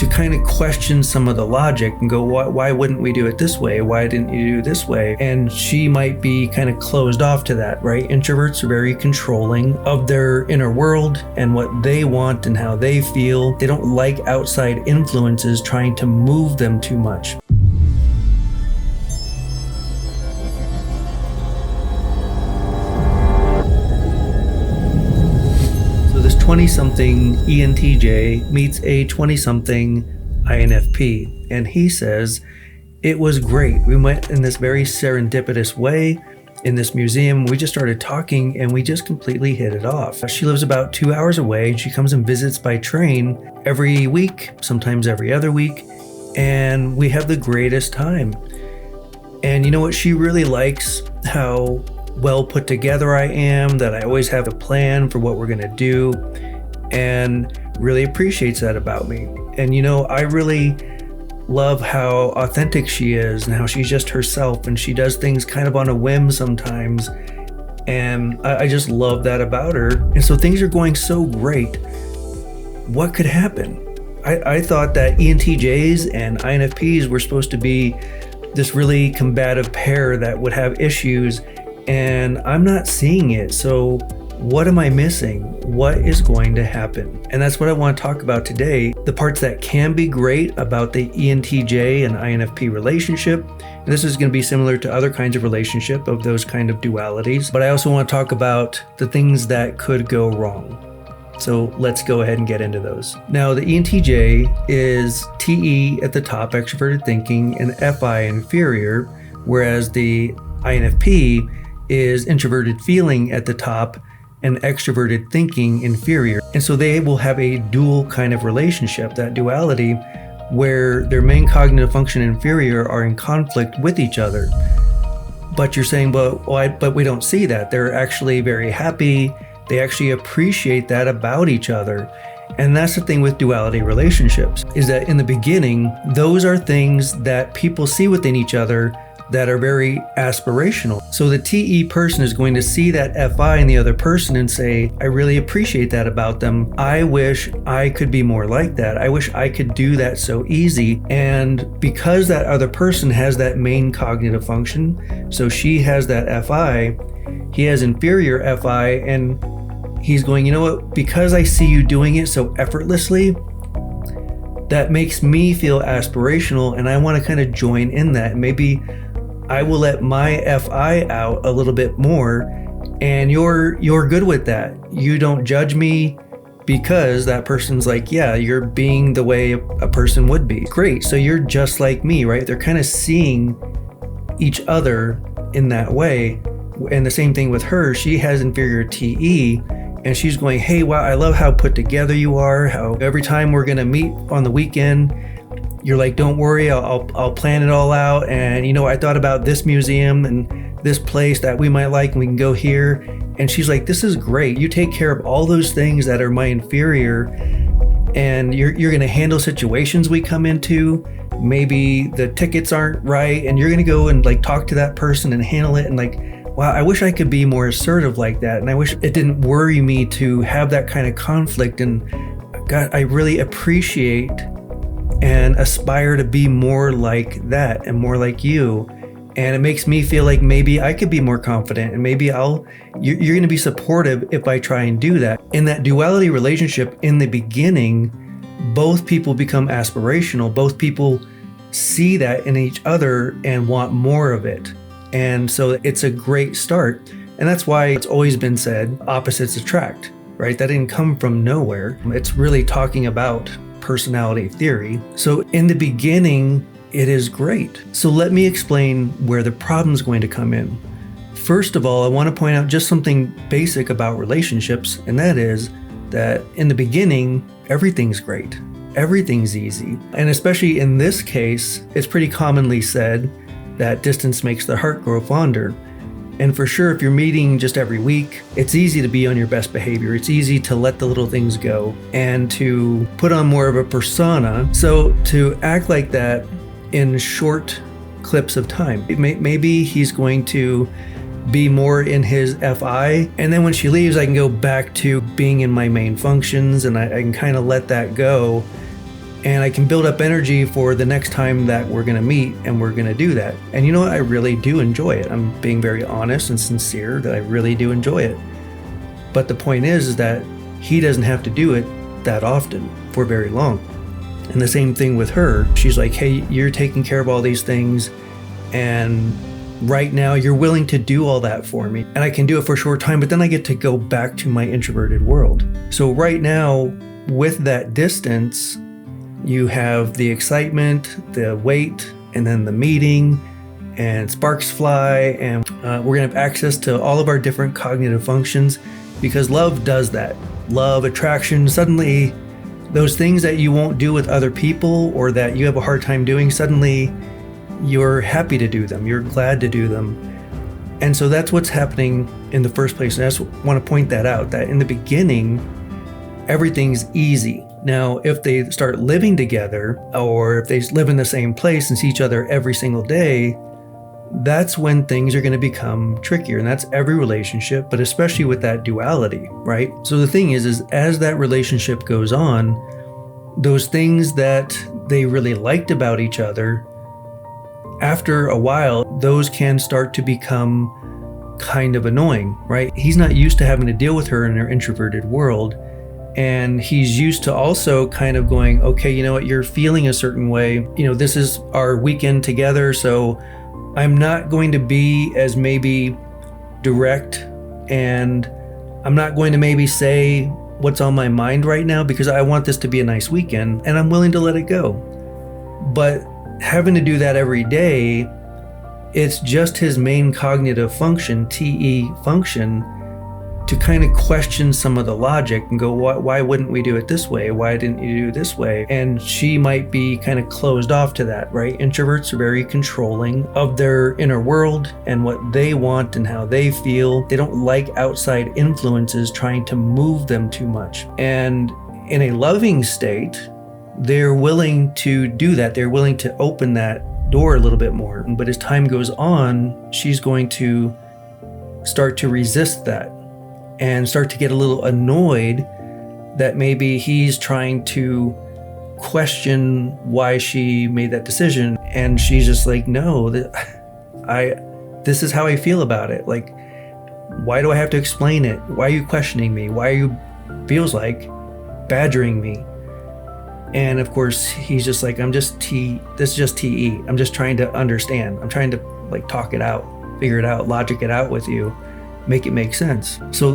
to kind of question some of the logic and go, why wouldn't we do it this way? Why didn't you do it this way? And she might be kind of closed off to that, right? Introverts are very controlling of their inner world and what they want and how they feel. They don't like outside influences trying to move them too much. So this 20-something ENTJ meets a 20-something INFP, and he says, it was great. We went in this very serendipitous way in this museum. We just started talking and we just completely hit it off. She lives about 2 hours away and she comes and visits by train every week, sometimes every other week, and we have the greatest time. And you know what? She really likes how well put together I am, that I always have a plan for what we're gonna do, and really appreciates that about me. And you know, I really love how authentic she is and how she's just herself, and she does things kind of on a whim sometimes, and I just love that about her. And so things are going so great. What could happen? I thought that ENTJs and INFPs were supposed to be this really combative pair that would have issues, and I'm not seeing it. So what am I missing? What is going to happen? And that's what I want to talk about today. The parts that can be great about the ENTJ and INFP relationship. And this is going to be similar to other kinds of relationship of those kind of dualities. But I also want to talk about the things that could go wrong. So let's go ahead and get into those. Now, the ENTJ is TE at the top, extroverted thinking, and FI inferior, whereas the INFP is introverted feeling at the top and extroverted thinking inferior. And so they will have a dual kind of relationship, that duality, where their main cognitive function and inferior are in conflict with each other. But you're saying, but we don't see that. They're actually very happy. They actually appreciate that about each other. And that's the thing with duality relationships, is that in the beginning, those are things that people see within each other that are very aspirational. So the TE person is going to see that FI in the other person and say, I really appreciate that about them. I wish I could be more like that. I wish I could do that so easy. And because that other person has that main cognitive function, so she has that FI, he has inferior FI, and he's going, you know what, because I see you doing it so effortlessly, that makes me feel aspirational, and I want to kind of join in that. Maybe I will let my FI out a little bit more, and you're good with that. You don't judge me because that person's like, yeah, you're being the way a person would be. Great, so you're just like me, right? They're kind of seeing each other in that way. And the same thing with her, she has inferior TE, and she's going, hey, wow, I love how put together you are, how every time we're gonna meet on the weekend, you're like, don't worry, I'll plan it all out. And you know, I thought about this museum and this place that we might like, and we can go here. And she's like, this is great. You take care of all those things that are my inferior, and you're gonna handle situations we come into. Maybe the tickets aren't right, and you're gonna go and like talk to that person and handle it. And like, wow, I wish I could be more assertive like that. And I wish it didn't worry me to have that kind of conflict. And God, I really appreciate and aspire to be more like that and more like you. And it makes me feel like maybe I could be more confident, and maybe you're going to be supportive if I try and do that. In that duality relationship, in the beginning, both people become aspirational. Both people see that in each other and want more of it. And so it's a great start. And that's why it's always been said, opposites attract, right? That didn't come from nowhere. It's really talking about personality theory. So in the beginning, it is great. So let me explain where the problem is going to come in. First of all, I want to point out just something basic about relationships, and that is that in the beginning, everything's great. Everything's easy. And especially in this case, it's pretty commonly said that distance makes the heart grow fonder. And for sure, if you're meeting just every week, it's easy to be on your best behavior. It's easy to let the little things go and to put on more of a persona. So to act like that in short clips of time, maybe he's going to be more in his FI. And then when she leaves, I can go back to being in my main functions, and I can kind of let that go. And I can build up energy for the next time that we're going to meet and we're going to do that. And you know what? I really do enjoy it. I'm being very honest and sincere that I really do enjoy it. But the point is that he doesn't have to do it that often for very long. And the same thing with her. She's like, hey, you're taking care of all these things, and right now you're willing to do all that for me. And I can do it for a short time, but then I get to go back to my introverted world. So right now, with that distance, you have the excitement, the wait, and then the meeting, and sparks fly, and we're gonna have access to all of our different cognitive functions, because love does that. Love, attraction, suddenly those things that you won't do with other people or that you have a hard time doing, suddenly you're happy to do them, you're glad to do them. And so that's what's happening in the first place. And I just want to point that out, that in the beginning, everything's easy. Now, if they start living together, or if they live in the same place and see each other every single day, that's when things are going to become trickier. And that's every relationship, but especially with that duality, right? So the thing is as that relationship goes on, those things that they really liked about each other, after a while, those can start to become kind of annoying, right? He's not used to having to deal with her in her introverted world. And he's used to also kind of going, okay, you know what, you're feeling a certain way. You know, this is our weekend together, so I'm not going to be as maybe direct, and I'm not going to maybe say what's on my mind right now because I want this to be a nice weekend, and I'm willing to let it go. But having to do that every day, it's just his main cognitive function, TE function, to kind of question some of the logic and go, why wouldn't we do it this way? Why didn't you do it this way? And she might be kind of closed off to that, right? Introverts are very controlling of their inner world and what they want and how they feel. They don't like outside influences trying to move them too much. And in a loving state, they're willing to do that. They're willing to open that door a little bit more. But as time goes on, she's going to start to resist that and start to get a little annoyed that maybe he's trying to question why she made that decision. And she's just like, no, this is how I feel about it. Like, why do I have to explain it? Why are you questioning me? Why are you, feels like, badgering me? And of course, he's just like, this is just TE. I'm just trying to understand. I'm trying to like talk it out, figure it out, logic it out with you, make it make sense. So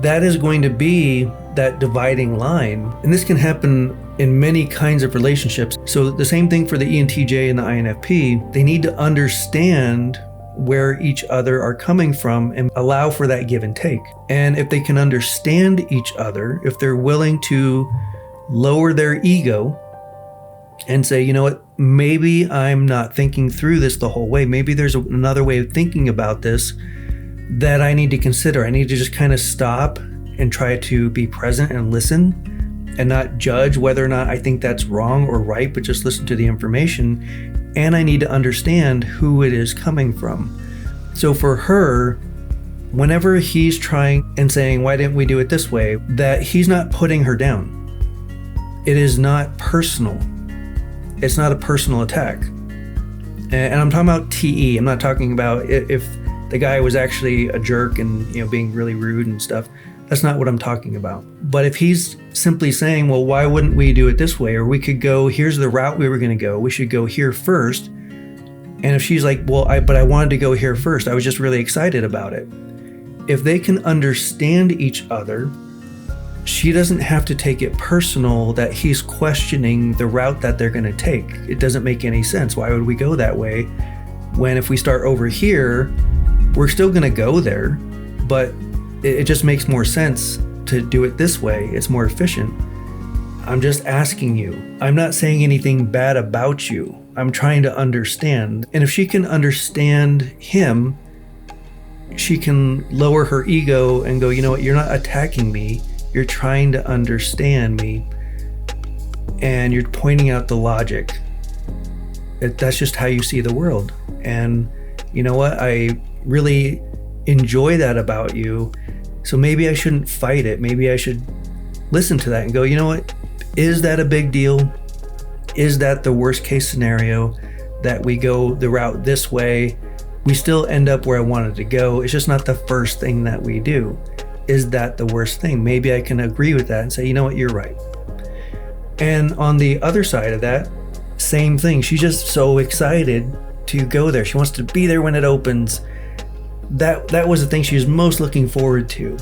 that is going to be that dividing line. And this can happen in many kinds of relationships. So the same thing for the ENTJ and the INFP, they need to understand where each other are coming from and allow for that give and take. And if they can understand each other, if they're willing to lower their ego and say, you know what, maybe I'm not thinking through this the whole way. Maybe there's another way of thinking about this that I need to consider. I need to just kind of stop and try to be present and listen and not judge whether or not I think that's wrong or right, but just listen to the information. And I need to understand who it is coming from. So for her, whenever he's trying and saying, why didn't we do it this way? That he's not putting her down. It is not personal. It's not a personal attack. And I'm talking about TE. I'm not talking about if the guy was actually a jerk and, you know, being really rude and stuff. That's not what I'm talking about. But if he's simply saying, well, why wouldn't we do it this way? Or we could go, here's the route we were going to go. We should go here first. And if she's like, well, but I wanted to go here first. I was just really excited about it. If they can understand each other, she doesn't have to take it personal that he's questioning the route that they're going to take. It doesn't make any sense. Why would we go that way? When if we start over here, we're still going to go there, but it just makes more sense to do it this way. It's more efficient. I'm just asking you. I'm not saying anything bad about you. I'm trying to understand. And if she can understand him, she can lower her ego and go, you know what, you're not attacking me. You're trying to understand me. And you're pointing out the logic. That's just how you see the world. And you know what? I really enjoy that about you. So maybe I shouldn't fight it. Maybe I should listen to that and go, you know what? Is that a big deal? Is that the worst case scenario, that we go the route this way? We still end up where I wanted to go. It's just not the first thing that we do. Is that the worst thing? Maybe I can agree with that and say, you know what, you're right. And on the other side of that, same thing. She's just so excited to go there. She wants to be there when it opens. That was the thing she was most looking forward to.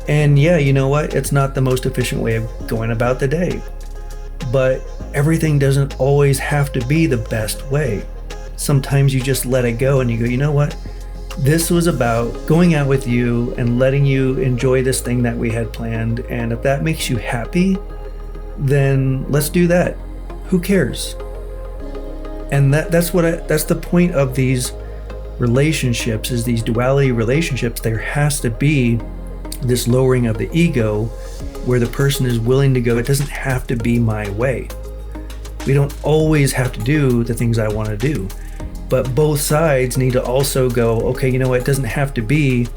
And yeah, you know what? It's not the most efficient way of going about the day. But everything doesn't always have to be the best way. Sometimes you just let it go and you go, you know what? This was about going out with you and letting you enjoy this thing that we had planned. And if that makes you happy, then let's do that. Who cares? And that's the point of these relationships, is these duality relationships. There has to be this lowering of the ego where the person is willing to go, it doesn't have to be my way. We don't always have to do the things I want to do. But both sides need to also go, okay, you know what, it doesn't have to be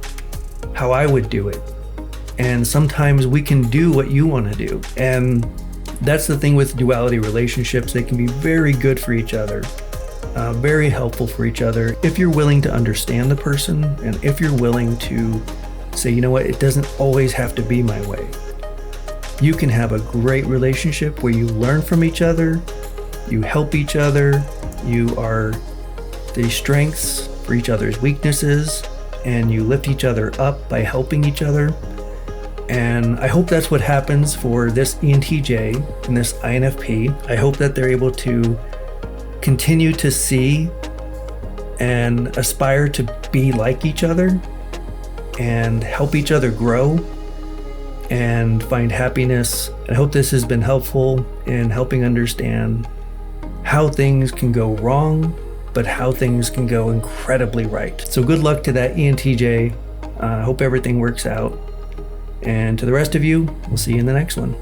how I would do it. And sometimes we can do what you want to do. And that's the thing with duality relationships. They can be very good for each other, very helpful for each other. If you're willing to understand the person, and if you're willing to say, you know what, it doesn't always have to be my way. You can have a great relationship where you learn from each other, you help each other, you are the strengths for each other's weaknesses, and you lift each other up by helping each other. And I hope that's what happens for this ENTJ and this INFP. I hope that they're able to continue to see and aspire to be like each other and help each other grow and find happiness. I hope this has been helpful in helping understand how things can go wrong, but how things can go incredibly right. So good luck to that ENTJ. I hope everything works out. And to the rest of you, we'll see you in the next one.